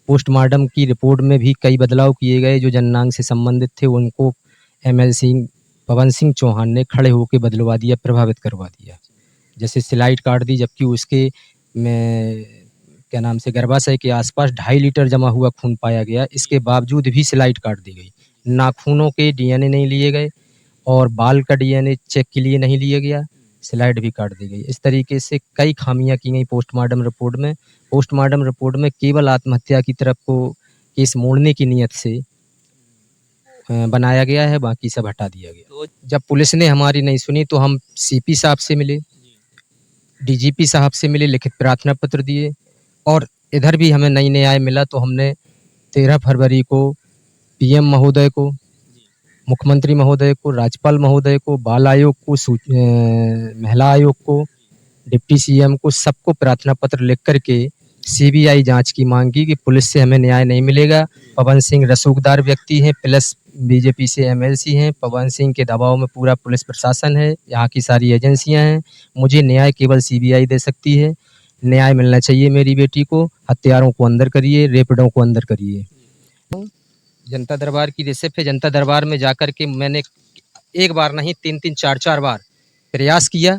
Postmortem की report में भी कई बदलाव किए गए। जो जननांग से संबंधित थे उनको एमएल सिंह, पवन सिंह चौहान ने खड़े होके बदलवा दिया, प्रभावित करवा दिया। जैसे स्लाइड काट दी, जबकि उसके में क्या नाम से गर्भाशय के आसपास 2.5 लीटर जमा हुआ खून पाया गया। इसके बावजूद भी स्लाइड काट दी गई। नाखूनों के डीएनए नहीं लिए गए और बाल का डीएनए चेक के लिए नहीं लिया गया, स्लाइड भी काट दी गई। इस तरीके से कई खामियां की गई पोस्टमार्टम रिपोर्ट में। पोस्टमार्टम रिपोर्ट में केवल आत्महत्या की तरफ को केस मोड़ने की नीयत से बनाया गया है, बाकी सब हटा दिया गया। तो जब पुलिस ने हमारी नहीं सुनी तो हम सीपी साहब से मिले, डीजीपी साहब से मिले, लिखित प्रार्थना पत्र दिए और इधर भी हमें नहीं न्याय मिला तो हमने 13 फरवरी को पीएम महोदय को, मुख्यमंत्री महोदय को, राज्यपाल महोदय को, बाल आयोग को, महिला आयोग को, डिप्टी सीएम को, सबको प्रार्थना पत्र लिख करके सीबीआई जांच की मांग की कि पुलिस से हमें न्याय नहीं मिलेगा। पवन सिंह रसूखदार व्यक्ति हैं, प्लस बीजेपी से एमएलसी हैं। पवन सिंह के दबाव में पूरा पुलिस प्रशासन है, यहाँ की सारी एजेंसियां हैं। मुझे न्याय केवल सीबीआई दे सकती है। न्याय मिलना चाहिए मेरी बेटी को। हत्यारों को अंदर करिए, रेपिडों को अंदर करिए। जनता दरबार की रिसिप्ट है। जनता दरबार में जाकर के मैंने एक बार नहीं 3-3, 4-4 बार प्रयास किया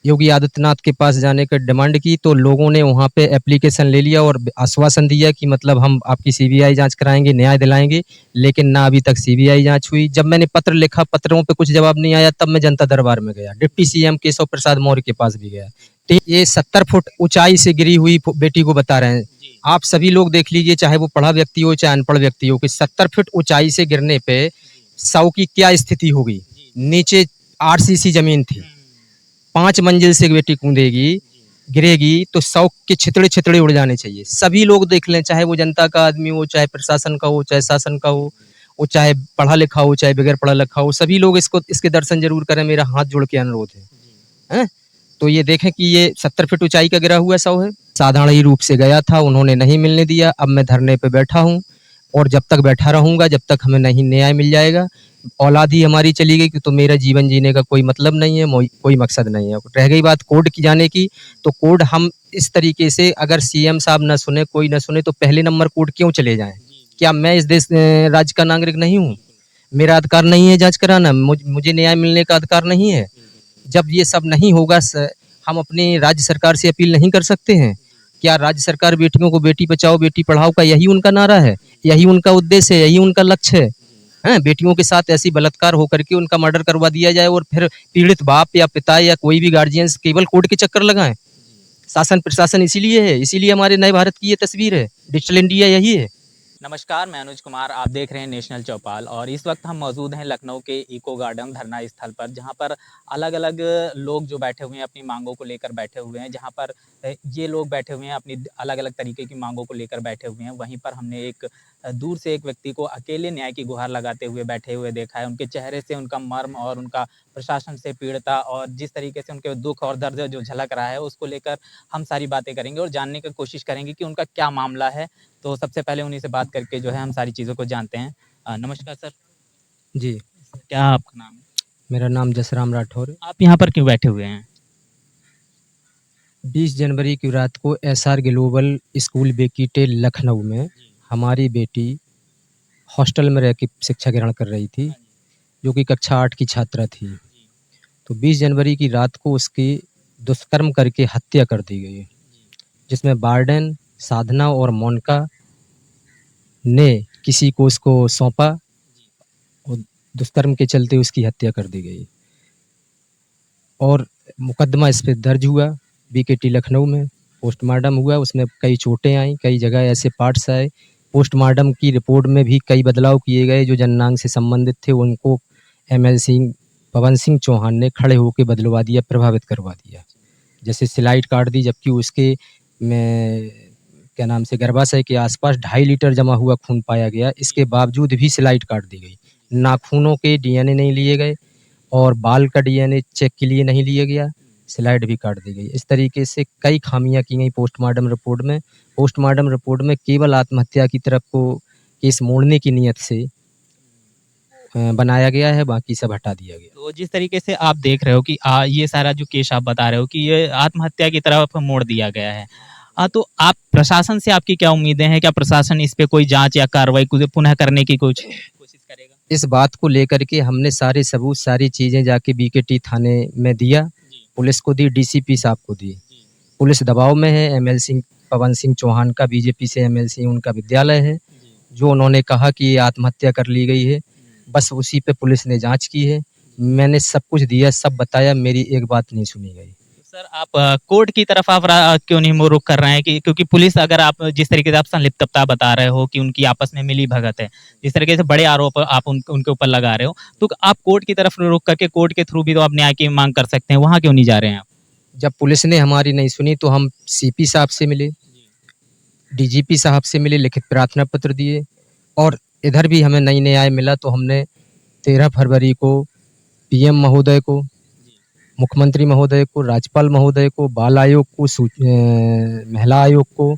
योगी आदित्यनाथ के पास जाने का डिमांड की, तो लोगों ने वहाँ पे एप्लीकेशन ले लिया और आश्वासन दिया कि मतलब हम आपकी सीबीआई जांच कराएंगे, न्याय दिलाएंगे, लेकिन ना अभी तक सीबीआई जांच हुई। जब मैंने पत्र लिखा, पत्रों पे कुछ जवाब नहीं आया, तब मैं जनता दरबार में गया, डिप्टी सीएम केशव प्रसाद मौर्य के पास भी गया। तो ये 70 फुट ऊंचाई से गिरी हुई बेटी को बता रहे हैं। आप सभी लोग देख लीजिए, चाहे वो पढ़ा व्यक्ति हो चाहे अनपढ़ व्यक्ति हो, कि 70 फुट ऊंचाई से गिरने पे शव की क्या स्थिति होगी। नीचे 8 सीसी जमीन थी, 5 मंजिल से बेटी कूदेगी, गिरेगी तो शव के छितड़े छितड़े उड़ जाने चाहिए। सभी लोग देख लें, चाहे वो जनता का आदमी हो, चाहे प्रशासन का हो, चाहे शासन का हो, वो चाहे पढ़ा लिखा हो, चाहे बगैर पढ़ा लिखा हो, सभी लोग इसके दर्शन जरूर करें। मेरा हाथ जोड़ के अनुरोध है। तो ये देखें कि ये 70 फीट ऊंचाई का गिरा हुआ शव है। साधारण ही रूप से गया था, उन्होंने नहीं मिलने दिया। अब मैं धरने पे बैठा हूँ और जब तक बैठा रहूंगा, जब तक हमें नहीं न्याय मिल जाएगा, औलाद ही हमारी चली गई कि तो मेरा जीवन जीने का कोई मतलब नहीं है, कोई मकसद नहीं है। रह गई बात कोर्ट की जाने की, तो कोर्ट हम इस तरीके से, अगर सीएम साहब न सुने, कोई न सुने, तो पहले नंबर कोर्ट क्यों चले जाएं? क्या मैं इस देश राज्य का नागरिक नहीं हूँ? मेरा अधिकार नहीं है जांच कराना? मुझे न्याय मिलने का अधिकार नहीं है? जब ये सब नहीं होगा, हम अपनी राज्य सरकार से अपील नहीं कर सकते हैं? क्या राज्य सरकार बेटियों को बेटी बचाओ बेटी पढ़ाओ का यही उनका नारा है? यही उनका उद्देश्य है? यही उनका लक्ष्य है? बेटियों के साथ ऐसी बलात्कार होकर के उनका मर्डर करवा दिया जाए और फिर पीड़ित बाप या पिता या कोई भी गार्जियंस केवल कोर्ट के चक्कर लगाएं? शासन प्रशासन इसीलिए है, इसीलिए हमारे नए भारत की ये तस्वीर है, डिजिटल इंडिया यही है। नमस्कार, मैं अनुज कुमार, आप देख रहे हैं नेशनल चौपाल और इस वक्त हम मौजूद हैं लखनऊ के इको गार्डन धरना स्थल पर, जहां पर अलग अलग लोग जो बैठे हुए हैं अपनी मांगों को लेकर बैठे हुए हैं। जहां पर ये लोग बैठे हुए हैं अपनी अलग अलग तरीके की मांगों को लेकर बैठे हुए हैं। वहीं पर हमने एक दूर से एक व्यक्ति को अकेले न्याय की गुहार लगाते हुए बैठे हुए देखा है। उनके चेहरे से उनका मर्म और उनका प्रशासन से पीड़िता और जिस तरीके से उनके दुख और दर्द जो झलक रहा है, उसको लेकर हम सारी बातें करेंगे और जानने की कोशिश करेंगे कि उनका क्या मामला है। तो सबसे पहले उन्हीं से बात करके जो है हम सारी चीज़ों को जानते हैं। नमस्कार सर। जी, क्या आपका नाम है? मेरा नाम जसराम राठौर है। आप यहाँ पर क्यों बैठे हुए हैं? 20 जनवरी की रात को एसआर ग्लोबल स्कूल बेकीटे लखनऊ में हमारी बेटी हॉस्टल में रह के शिक्षा ग्रहण कर रही थी, जो कि कक्षा 8 की छात्रा थी। तो 20 जनवरी की रात को उसकी दुष्कर्म करके हत्या कर दी गई, जिसमें वार्डन, साधना और मोनिका ने किसी को उसको सौंपा और दुष्कर्म के चलते उसकी हत्या कर दी गई। और मुकदमा इस पे दर्ज हुआ बीकेटी लखनऊ में। पोस्टमार्टम हुआ, उसमें कई चोटें आई, कई जगह ऐसे पार्ट्स आए। पोस्टमार्टम की रिपोर्ट में भी कई बदलाव किए गए। जो जननांग से संबंधित थे उनको एमएल सिंह, पवन सिंह चौहान ने खड़े होके बदलवा दिया, प्रभावित करवा दिया। जैसे स्लाइड काट दी, जबकि उसके में क्या नाम से गर्भाशय के आसपास 2.5 लीटर जमा हुआ खून पाया गया। इसके बावजूद भी स्लाइड काट दी गई। नाखूनों के डीएनए नहीं लिए गए और बाल का डीएनए चेक के लिए नहीं लिया गया, स्लाइड भी काट दी गई। इस तरीके से कई खामियां की गई पोस्टमार्टम रिपोर्ट में। पोस्टमार्टम रिपोर्ट में केवल आत्महत्या की तरफ को केस मोड़ने की नीयत से बनाया गया है, बाकी सब हटा दिया गया। तो जिस तरीके से आप देख रहे हो कि ये सारा जो केस आप बता रहे हो कि ये आत्महत्या की तरफ मोड़ दिया गया है, तो आप प्रशासन से आपकी क्या उम्मीदें हैं? क्या प्रशासन इस पे कोई जांच या कार्रवाई पुनः करने की कुछ कोशिश करेगा? इस बात को लेकर के हमने सारे सबूत, सारी चीज़ें जाके बीकेटी थाने में दिया, पुलिस को दी, डीसीपी साहब को दी। पुलिस दबाव में है, एमएलसी पवन सिंह चौहान का बीजेपी से एमएलसी उनका विद्यालय है, जो उन्होंने कहा कि ये आत्महत्या कर ली गई है, बस उसी पे पुलिस ने जाँच की है। मैंने सब कुछ दिया, सब बताया, मेरी एक बात नहीं सुनी गई। सर आप कोर्ट की तरफ आप क्यों नहीं रुख कर रहे हैं कि क्योंकि पुलिस अगर आप जिस तरीके से आप संलिप्तता बता रहे हो कि उनकी आपस में मिली भगत है, जिस तरीके से बड़े आरोप आप उनके ऊपर लगा रहे हो, तो आप कोर्ट की तरफ रुख करके कोर्ट के थ्रू भी तो आप न्याय की मांग कर सकते हैं, वहाँ क्यों नहीं जा रहे हैं आप? जब पुलिस ने हमारी नहीं सुनी तो हम सीपी साहब से मिले, डीजीपी साहब से मिले, लिखित प्रार्थना पत्र दिए, और इधर भी हमें नहीं न्याय मिला तो हमने 13 फरवरी को पीएम महोदय को, मुख्यमंत्री महोदय को, राज्यपाल महोदय को, बाल आयोग को, महिला आयोग को,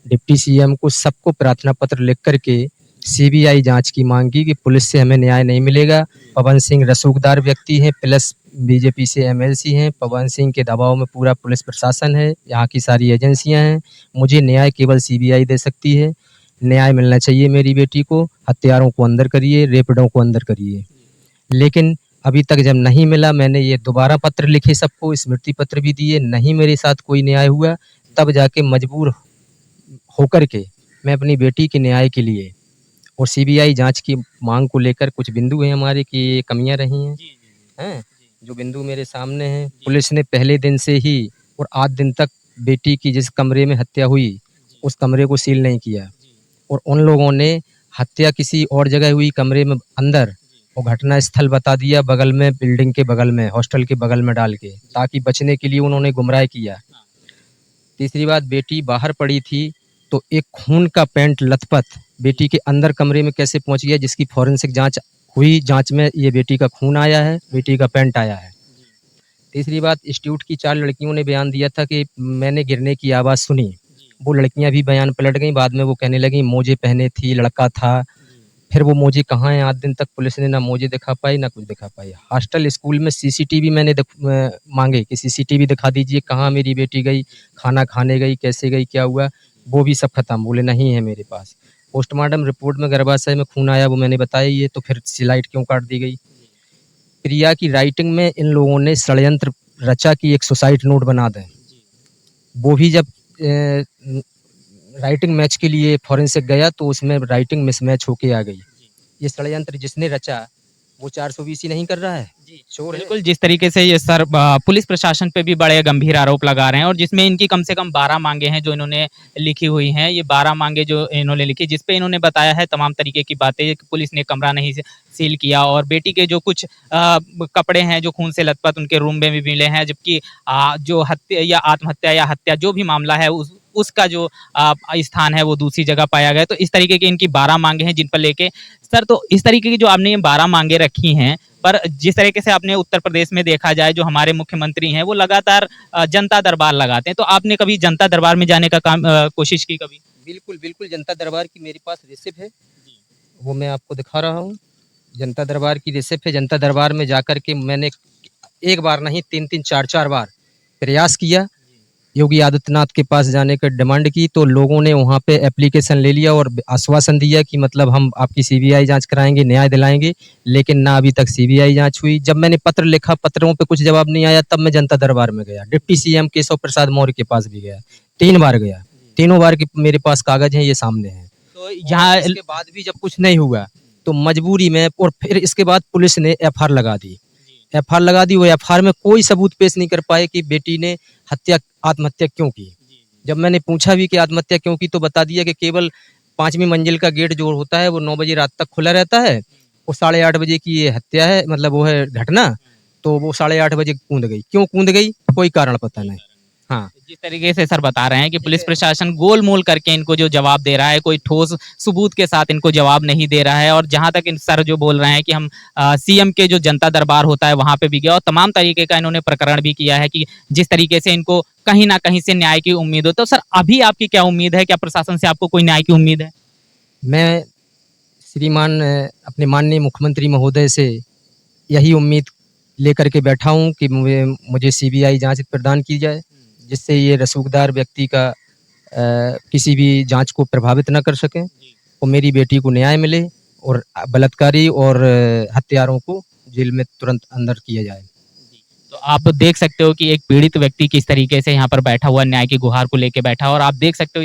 डिप्टी सीएम को, सबको प्रार्थना पत्र लिख करके सीबीआई जांच की मांग की कि पुलिस से हमें न्याय नहीं मिलेगा। पवन सिंह रसूखदार व्यक्ति हैं, प्लस बीजेपी से एमएलसी हैं। पवन सिंह के दबाव में पूरा पुलिस प्रशासन है, यहाँ की सारी एजेंसियां हैं। मुझे न्याय केवल सीबीआई दे सकती है। न्याय मिलना चाहिए मेरी बेटी को। हत्यारों को अंदर करिए, रेपिडों को अंदर करिए। लेकिन अभी तक जब नहीं मिला, मैंने ये दोबारा पत्र लिखे सबको, स्मृति पत्र भी दिए, नहीं मेरे साथ कोई न्याय हुआ, तब जाके मजबूर होकर के मैं अपनी बेटी के न्याय के लिए और सीबीआई जांच की मांग को लेकर कुछ बिंदु हैं हमारे कि ये कमियां रही हैं, जो बिंदु मेरे सामने हैं। पुलिस ने पहले दिन से ही और आज दिन तक बेटी की जिस कमरे में हत्या हुई उस कमरे को सील नहीं किया, और उन लोगों ने हत्या किसी और जगह हुई कमरे में अंदर, और घटना स्थल बता दिया बगल में, बिल्डिंग के बगल में, हॉस्टल के बगल में डाल के, ताकि बचने के लिए उन्होंने गुमराह किया। तीसरी बात, बेटी बाहर पड़ी थी तो एक खून का पेंट लथपथ बेटी के अंदर कमरे में कैसे पहुंच गया, जिसकी फॉरेंसिक जांच हुई, जांच में ये बेटी का खून आया है, बेटी का पेंट आया है। तीसरी बात, इंस्टीट्यूट की 4 लड़कियों ने बयान दिया था कि मैंने गिरने की आवाज़ सुनी। वो लड़कियां भी बयान पलट गई, बाद में वो कहने लगी मोजे पहने थी, लड़का था। फिर वो मोजे कहाँ हैं, आज दिन तक पुलिस ने ना मोजे दिखा पाई ना कुछ दिखा पाई। हॉस्टल स्कूल में सीसीटीवी मैंने मांगे कि सीसीटीवी दिखा दीजिए, कहाँ मेरी बेटी गई, खाना खाने गई, कैसे गई, क्या हुआ, वो भी सब खत्म। बोले नहीं है मेरे पास। पोस्टमार्टम रिपोर्ट में गर्भाशय में खून आया, वो मैंने बताया ही है, तो फिर स्लाइड क्यों काट दी गई। प्रिया की राइटिंग में इन लोगों ने षड्यंत्र रचा कि एक सुसाइड नोट बना दें। वो भी जब राइटिंग मैच के लिए फॉरेंसिक गया तो उसमें राइटिंग मिसमैच होके आ गई। ये षड्यंत्र जिसने रचा वो 420 ही नहीं कर रहा है, चोर है। बिल्कुल, जिस तरीके से ये सर पुलिस प्रशासन पे भी बड़े गंभीर आरोप लगा रहे हैं, और जिसमें इनकी कम से कम 12 मांगे हैं जो इन्होंने लिखी हुई हैं। ये 12 मांगे जो इन्होंने लिखी, जिस पे इन्होंने बताया है तमाम तरीके की बातें कि पुलिस ने कमरा नहीं सील किया, और बेटी के जो कुछ कपड़े हैं जो खून से लथपथ उनके रूम में भी मिले हैं, जबकि जो हत्या या आत्महत्या या हत्या जो भी मामला है उसका जो स्थान है वो दूसरी जगह पाया गया। तो इस तरीके की इनकी 12 मांगे हैं जिन पर लेके सर, तो इस तरीके की जो आपने ये 12 मांगे रखी हैं, पर जिस तरीके से आपने उत्तर प्रदेश में देखा जाए, जो हमारे मुख्यमंत्री हैं वो लगातार जनता दरबार लगाते हैं, तो आपने कभी जनता दरबार में जाने का कोशिश की कभी? बिल्कुल बिल्कुल, जनता दरबार की मेरे पास रिसिप्ट है, वो मैं आपको दिखा रहा हूँ। जनता दरबार की रिसिप्ट है। जनता दरबार में जाकर के मैंने एक बार नहीं 3-3 4-4 बार प्रयास किया योगी आदित्यनाथ के पास जाने का डिमांड की, तो लोगों ने वहाँ पे एप्लीकेशन ले लिया और आश्वासन दिया कि मतलब हम आपकी सीबीआई जांच कराएंगे, न्याय दिलाएंगे, लेकिन ना अभी तक सीबीआई जांच हुई। जब मैंने पत्र लिखा, पत्रों पे कुछ जवाब नहीं आया, तब मैं जनता दरबार में गया। डिप्टी सीएम केशव प्रसाद मौर्य के पास भी गया, 3 बार गया। तीनों बार के मेरे पास कागज हैं, ये सामने हैं। तो यहाँ इसके बाद भी जब कुछ नहीं हुआ तो मजबूरी में, और फिर इसके बाद पुलिस ने एफआईआर लगा दी। एफआईआर लगा दी, वो एफआईआर में कोई सबूत पेश नहीं कर पाए कि बेटी ने आत्महत्या क्यों की। जब मैंने पूछा भी कि आत्महत्या क्यों की, तो बता दिया कि केवल 5वीं मंजिल का गेट जो होता है वो 9 बजे रात तक खुला रहता है, और 8:30 बजे की ये हत्या है, मतलब वो है घटना, तो वो 8:30 बजे कूद गई। क्यों कूद गई, कोई कारण पता नहीं। हाँ, जिस तरीके से सर बता रहे हैं कि पुलिस प्रशासन गोल मोल करके इनको जो जवाब दे रहा है, कोई ठोस सबूत के साथ इनको जवाब नहीं दे रहा है, और जहां तक इन सर जो बोल रहे हैं कि हम सीएम के जो जनता दरबार होता है वहां पे भी गया, और तमाम तरीके का इन्होंने प्रकरण भी किया है कि जिस तरीके से इनको कहीं ना कहीं से न्याय की उम्मीद हो। तो सर अभी आपकी क्या उम्मीद है, क्या प्रशासन से आपको कोई न्याय की उम्मीद है? मैं श्रीमान अपने माननीय मुख्यमंत्री महोदय से यही उम्मीद लेकर के बैठा हूँ कि मुझे सीबीआई जांच प्रदान की जाए, जिससे ये रसूखदार व्यक्ति का किसी भी जांच को प्रभावित न कर सकें और मेरी बेटी को न्याय मिले और बलात्कारी और हत्यारों को जेल में तुरंत अंदर किया जाए। तो आप देख सकते हो कि एक पीड़ित व्यक्ति किस तरीके से यहाँ पर बैठा हुआ न्याय की गुहार को लेके बैठा, और आप देख सकते हो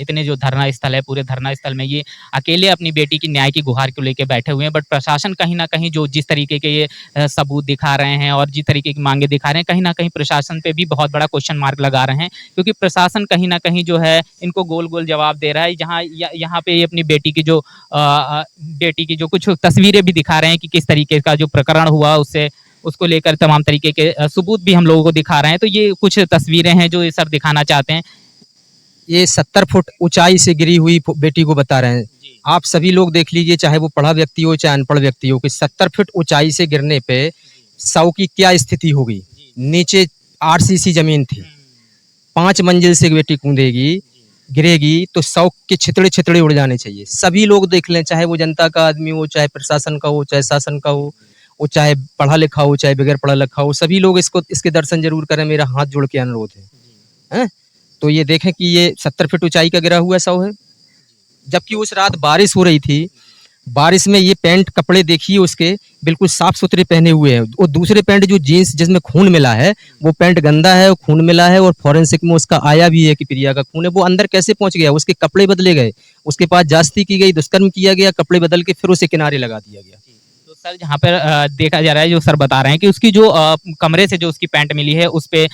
इतने जो धरना स्थल है, पूरे धरना स्थल में ये अकेले अपनी बेटी की न्याय की गुहार को लेके बैठे हुए हैं। बट प्रशासन कहीं न कहीं जो जिस तरीके के ये सबूत दिखा रहे हैं और जिस तरीके की मांगे दिखा रहे हैं, कहीं न कहीं प्रशासन पे भी बहुत बड़ा क्वेश्चन मार्क लगा रहे हैं, क्योंकि प्रशासन कहीं न कहीं जो है इनको गोल-गोल जवाब दे रहा है। यहाँ पे ये अपनी बेटी की जो कुछ तस्वीरें भी दिखा रहे हैं कि किस तरीके का जो प्रकरण हुआ उसको लेकर तमाम तरीके के सबूत भी हम लोगों को दिखा रहे हैं। तो ये कुछ तस्वीरें हैं जो ये सर दिखाना चाहते हैं। ये 70 फुट ऊंचाई से गिरी हुई बेटी को बता रहे हैं। आप सभी लोग देख लीजिए, चाहे वो पढ़ा व्यक्ति हो चाहे अनपढ़ व्यक्ति हो, कि 70 फुट ऊंचाई से गिरने पे शव की क्या स्थिति होगी। नीचे 8 सीसी जमीन थी, 5 मंजिल से बेटी कूदेगी, गिरेगी तो शव के छितड़े छितड़े उड़ जाने चाहिए। सभी लोग देख लें, चाहे वो जनता का आदमी हो, चाहे प्रशासन का हो, चाहे शासन का हो, वो चाहे पढ़ा लिखा हो चाहे बगैर पढ़ा लिखा हो, सभी लोग इसके दर्शन जरूर करें, मेरा हाथ जोड़ के अनुरोध है। तो ये देखें कि ये 70 फीट ऊंचाई का गिरा हुआ शव है, जबकि उस रात बारिश हो रही थी। बारिश में ये पैंट कपड़े देखिए उसके बिल्कुल साफ सुथरे पहने हुए हैं, और दूसरे पैंट जो जीन्स जिसमें खून मिला है वो पैंट गंदा है, खून मिला है, और फॉरेंसिक में उसका आया भी है कि प्रिया का खून है। वो अंदर कैसे पहुंच गया? उसके कपड़े बदले गए, उसके पास जास्ती की गई, दुष्कर्म किया गया, कपड़े बदल के फिर उसे किनारे लगा दिया गया। तो सर जहाँ पर देखा जा रहा है, जो सर बता रहे हैं कि उसकी जो कमरे से जो उसकी पैंट मिली है उस पे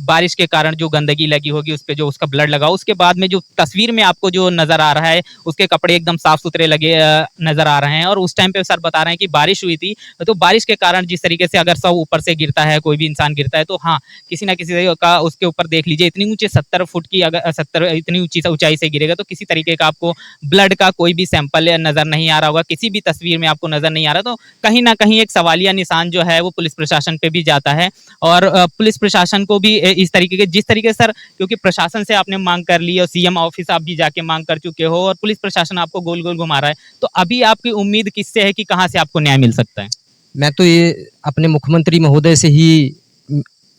बारिश के कारण जो गंदगी लगी होगी, उस पे जो उसका ब्लड लगा, उसके बाद में जो तस्वीर में आपको जो नजर आ रहा है उसके कपड़े एकदम साफ सुथरे लगे नजर आ रहे हैं। और उस टाइम पे सर बता रहे हैं कि बारिश हुई थी, तो बारिश के कारण जिस तरीके से अगर सब ऊपर से गिरता है, कोई भी इंसान गिरता है, तो हाँ किसी ना किसी का उसके ऊपर देख लीजिए, इतनी ऊंचे 70 फुट की, अगर 70 इतनी ऊंचाई से गिरेगा तो किसी तरीके का आपको ब्लड का कोई भी सैंपल नजर नहीं आ रहा होगा, किसी भी तस्वीर में आपको नजर नहीं आ रहा। तो कहीं ना कहीं एक सवालिया निशान जो है वो पुलिस प्रशासन पे भी जाता है, और पुलिस प्रशासन को भी इस तरीके के, जिस तरीके सर, क्योंकि प्रशासन से आपने मांग कर ली और सीएम ऑफिस आप भी जाके मांग कर चुके हो, और पुलिस प्रशासन आपको गोल गोल घुमा रहा है, तो अभी आपकी उम्मीद किससे है कि कहां से आपको न्याय मिल सकता है? मैं तो ये अपने मुख्यमंत्री महोदय से ही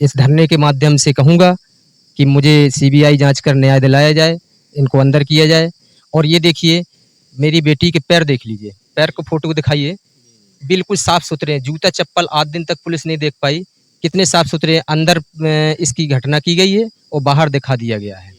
इस धरने के माध्यम से कहूंगा कि मुझे सीबीआई जांच कर न्याय दिलाया जाए, इनको अंदर किया जाए। और ये देखिए, मेरी बेटी के पैर देख लीजिए, पैर को फोटो दिखाइए, बिल्कुल साफ सुथरे हैं, जूता चप्पल आज दिन तक पुलिस नहीं देख पाई, कितने साफ सुथरे। अंदर इसकी घटना की गई है और बाहर दिखा दिया गया है।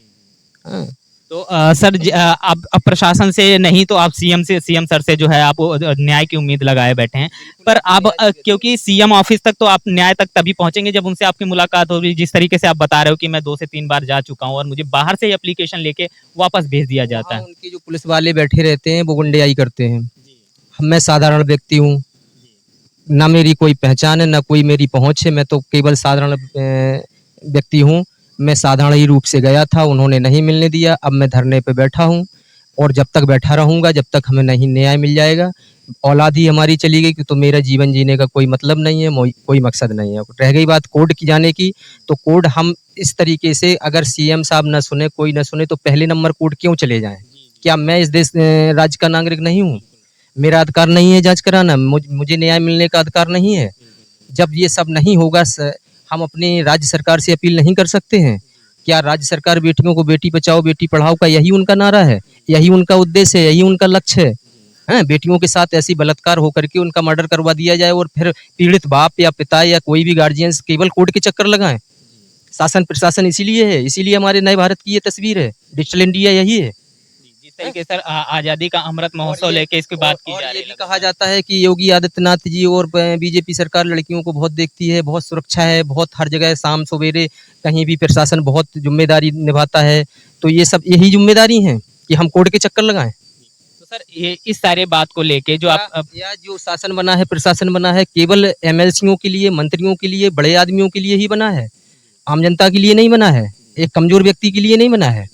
हाँ। तो सर आप प्रशासन से नहीं तो आप सीएम सर से जो है आप न्याय की उम्मीद लगाए बैठे हैं, पर आप क्योंकि सीएम ऑफिस तक तो आप न्याय तक तभी पहुंचेंगे जब उनसे आपकी मुलाकात होगी। जिस तरीके से आप बता रहे हो कि मैं 2 से 3 बार जा चुका हूं और मुझे बाहर से एप्लीकेशन लेके वापस भेज दिया जाता है। उनके जो पुलिस वाले बैठे रहते हैं वो गुंडेयाई करते हैं। मैं साधारण व्यक्ति हूँ, ना मेरी कोई पहचान है, ना कोई मेरी पहुंच है, मैं तो केवल साधारण व्यक्ति हूँ। मैं साधारण ही रूप से गया था, उन्होंने नहीं मिलने दिया। अब मैं धरने पे बैठा हूँ और जब तक बैठा रहूँगा, जब तक हमें नहीं न्याय मिल जाएगा, औलाद ही हमारी चली गई, तो मेरा जीवन जीने का कोई मतलब नहीं है, कोई मकसद नहीं है। रह गई बात कोर्ट की जाने की, तो कोर्ट हम इस तरीके से, अगर सीएम साहब न सुने, कोई न सुने, तो पहले नंबर कोर्ट क्यों चले जाएं? क्या मैं इस देश राज्य का नागरिक नहीं हूँ? मेरा अधिकार नहीं है जांच कराना? मुझे न्याय मिलने का अधिकार नहीं है? जब ये सब नहीं होगा, हम अपनी राज्य सरकार से अपील नहीं कर सकते हैं? क्या राज्य सरकार बेटियों को बेटी बचाओ बेटी पढ़ाओ का यही उनका नारा है? यही उनका उद्देश्य है? यही उनका लक्ष्य है? बेटियों के साथ ऐसी बलात्कार होकर के उनका मर्डर करवा दिया जाए और फिर पीड़ित बाप या पिता या कोई भी गार्जियंस केवल कोर्ट के चक्कर लगाएं? शासन प्रशासन इसीलिए है, इसीलिए हमारे नए भारत की ये तस्वीर है, डिजिटल इंडिया यही है। जिस तरीके सर आजादी का अमृत महोत्सव लेके इसकी बात की जा रही है, ये भी कहा जाता है कि योगी आदित्यनाथ जी और बीजेपी सरकार लड़कियों को बहुत देखती है, बहुत सुरक्षा है, बहुत हर जगह शाम सवेरे कहीं भी प्रशासन बहुत जिम्मेदारी निभाता है। तो ये सब यही जिम्मेदारी है कि हम कोर्ट के चक्कर लगाएं? तो सर ये इस सारे बात को लेके जो आप या जो शासन बना है, प्रशासन बना है, केवल एमएलसीओं के लिए, मंत्रियों के लिए, बड़े आदमियों के लिए ही बना है, आम जनता के लिए नहीं बना है, एक कमजोर व्यक्ति के लिए नहीं बना है।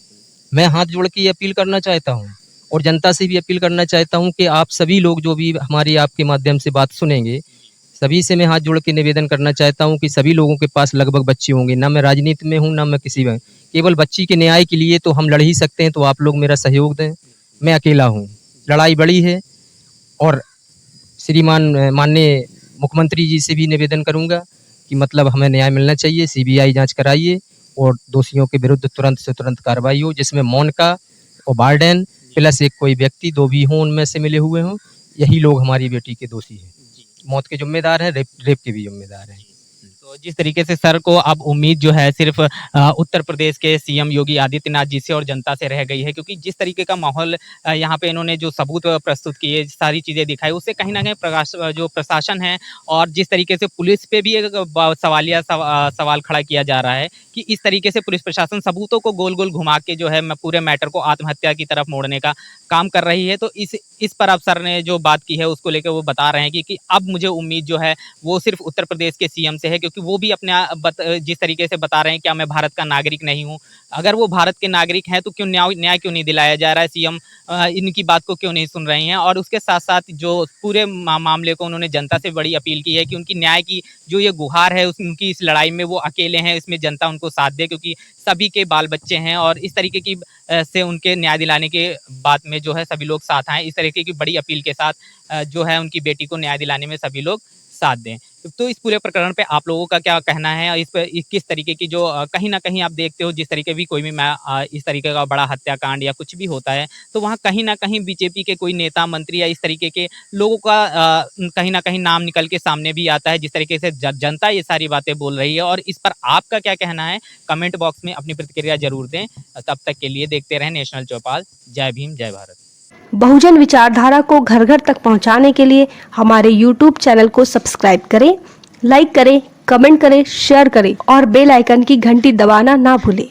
मैं हाथ जोड़ के ये अपील करना चाहता हूँ और जनता से भी अपील करना चाहता हूँ कि आप सभी लोग जो भी हमारी आपके माध्यम से बात सुनेंगे, सभी से मैं हाथ जोड़ के निवेदन करना चाहता हूँ कि सभी लोगों के पास लगभग बच्चे होंगे। ना मैं राजनीति में हूँ, ना मैं किसी में, केवल बच्ची के न्याय के लिए तो हम लड़ ही सकते हैं। तो आप लोग मेरा सहयोग दें, मैं अकेला हूँ, लड़ाई बड़ी है। और श्रीमान माननीय मुख्यमंत्री जी से भी निवेदन करूँगा कि मतलब हमें न्याय मिलना चाहिए, सीबीआई जाँच कराइए और दोषियों के विरुद्ध तुरंत से तुरंत कार्रवाई हो, जिसमें मोनिका और वार्डन प्लस एक कोई व्यक्ति, 2 भी हों उनमें से मिले हुए हों, यही लोग हमारी बेटी के दोषी हैं। मौत के ज़िम्मेदार हैं, रेप के भी ज़िम्मेदार हैं। तो जिस तरीके से सर को अब उम्मीद जो है सिर्फ उत्तर प्रदेश के सीएम योगी आदित्यनाथ जी से और जनता से रह गई है, क्योंकि जिस तरीके का माहौल यहाँ पे इन्होंने जो सबूत प्रस्तुत किए, सारी चीज़ें दिखाई, उससे कहीं न कहीं जो प्रशासन है और जिस तरीके से पुलिस पे भी एक सवालिया सवाल खड़ा किया जा रहा है कि इस तरीके से पुलिस प्रशासन सबूतों को गोल-गोल घुमा के जो है पूरे मैटर को आत्महत्या की तरफ मोड़ने का काम कर रही है। तो इस पर अब सर ने जो बात की है उसको लेके वो बता रहे हैं कि अब मुझे उम्मीद जो है वो सिर्फ उत्तर प्रदेश के सीएम से है, क्योंकि वो भी जिस तरीके से बता रहे हैं क्या मैं भारत का नागरिक नहीं हूँ। अगर वो भारत के नागरिक हैं तो क्यों न्याय क्यों नहीं दिलाया जा रहा है, सीएम इनकी बात को क्यों नहीं सुन रहे हैं। और उसके साथ-साथ जो पूरे मामले को उन्होंने जनता से बड़ी अपील की है कि उनकी न्याय की जो ये गुहार है उनकी इस लड़ाई में वो अकेले हैं, इसमें जनता उनको साथ दे, क्योंकि सभी के बाल-बच्चे हैं और इस तरीके की से उनके न्याय दिलाने के बात में जो है सभी लोग साथ आएँ। इस तरीके की बड़ी अपील के साथ जो है उनकी बेटी को न्याय दिलाने में सभी लोग साथ दें। तो इस पूरे प्रकरण पे आप लोगों का क्या कहना है? इस पे किस तरीके की जो कहीं न कहीं आप देखते हो जिस तरीके भी कोई भी इस तरीके का बड़ा हत्याकांड या कुछ भी होता है, तो वहाँ कहीं न कहीं बीजेपी के कोई नेता, मंत्री या इस तरीके के लोगों का कहीं न कहीं नाम निकल के सामने भी आता है, जिस तरीके से जनता ये सारी बातें बोल रही है। और इस पर आपका क्या कहना है? कमेंट बॉक्स में अपनी प्रतिक्रिया ज़रूर दें। तब तक के लिए देखते रहें नेशनल चौपाल। जय भीम, जय भारत। बहुजन विचारधारा को घर घर तक पहुंचाने के लिए हमारे YouTube चैनल को सब्सक्राइब करें, लाइक करें, कमेंट करें, शेयर करें और बेल आइकन की घंटी दबाना ना भूलें।